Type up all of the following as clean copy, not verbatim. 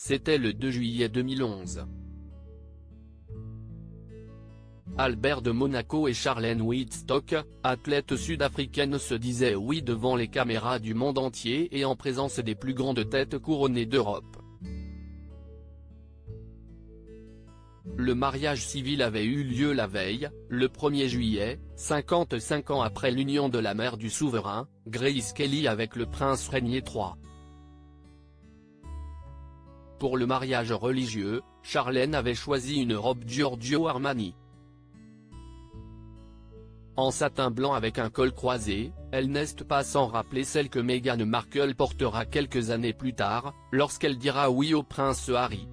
c'était le 2 juillet 2011. Albert de Monaco et Charlène Wittstock, athlète sud-africaine, se disaient oui devant les caméras du monde entier et en présence des plus grandes têtes couronnées d'Europe. Le mariage civil avait eu lieu la veille, le 1er juillet, 55 ans après l'union de la mère du souverain, Grace Kelly avec le prince Rainier III. Pour le mariage religieux, Charlène avait choisi une robe Giorgio Armani. En satin blanc avec un col croisé, elle n'est pas sans rappeler celle que Meghan Markle portera quelques années plus tard, lorsqu'elle dira oui au prince Harry.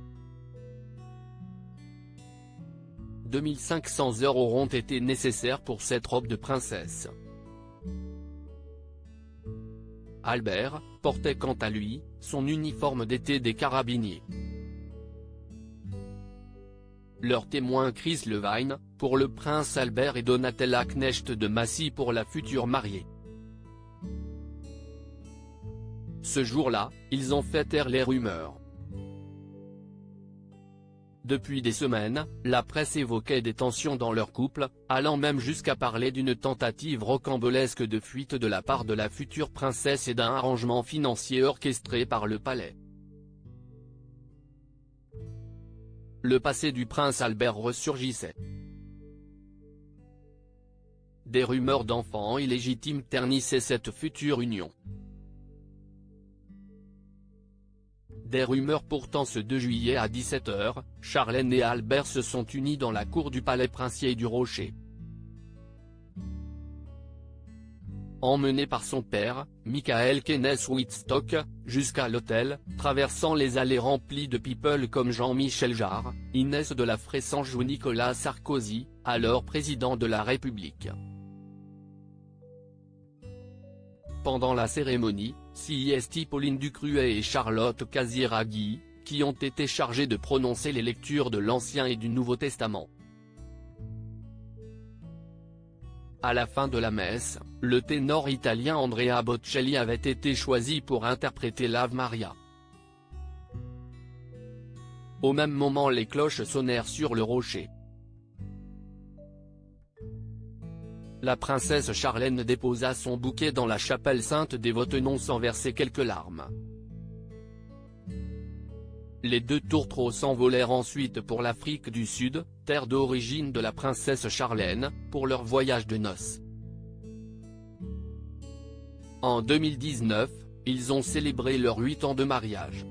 2500 heures auront été nécessaires pour cette robe de princesse. Albert portait quant à lui, son uniforme d'été des carabiniers. Leur témoin Chris Levine, pour le prince Albert et Donatella Knecht de Massy pour la future mariée. Ce jour-là, ils ont fait taire les rumeurs. Depuis des semaines, la presse évoquait des tensions dans leur couple, allant même jusqu'à parler d'une tentative rocambolesque de fuite de la part de la future princesse et d'un arrangement financier orchestré par le palais. Le passé du prince Albert ressurgissait. Des rumeurs d'enfants illégitimes ternissaient cette future union. Des rumeurs pourtant. Ce 2 juillet à 17 h, Charlène et Albert se sont unis dans la cour du palais princier du Rocher. Emmené par son père, Michael Kenneth Wittstock, jusqu'à l'hôtel, traversant les allées remplies de people comme Jean-Michel Jarre, Inès de la Fressange ou Nicolas Sarkozy, alors président de la République. Pendant la cérémonie, c'est Pauline Ducruet et Charlotte Casiraghi, qui ont été chargées de prononcer les lectures de l'Ancien et du Nouveau Testament. À la fin de la messe, le ténor italien Andrea Bocelli avait été choisi pour interpréter l'Ave Maria. Au même moment, les cloches sonnèrent sur le rocher. La princesse Charlène déposa son bouquet dans la chapelle Sainte-Dévote sans verser quelques larmes. Les deux tourtereaux s'envolèrent ensuite pour l'Afrique du Sud, terre d'origine de la princesse Charlène, pour leur voyage de noces. En 2019, ils ont célébré leurs 8 ans de mariage.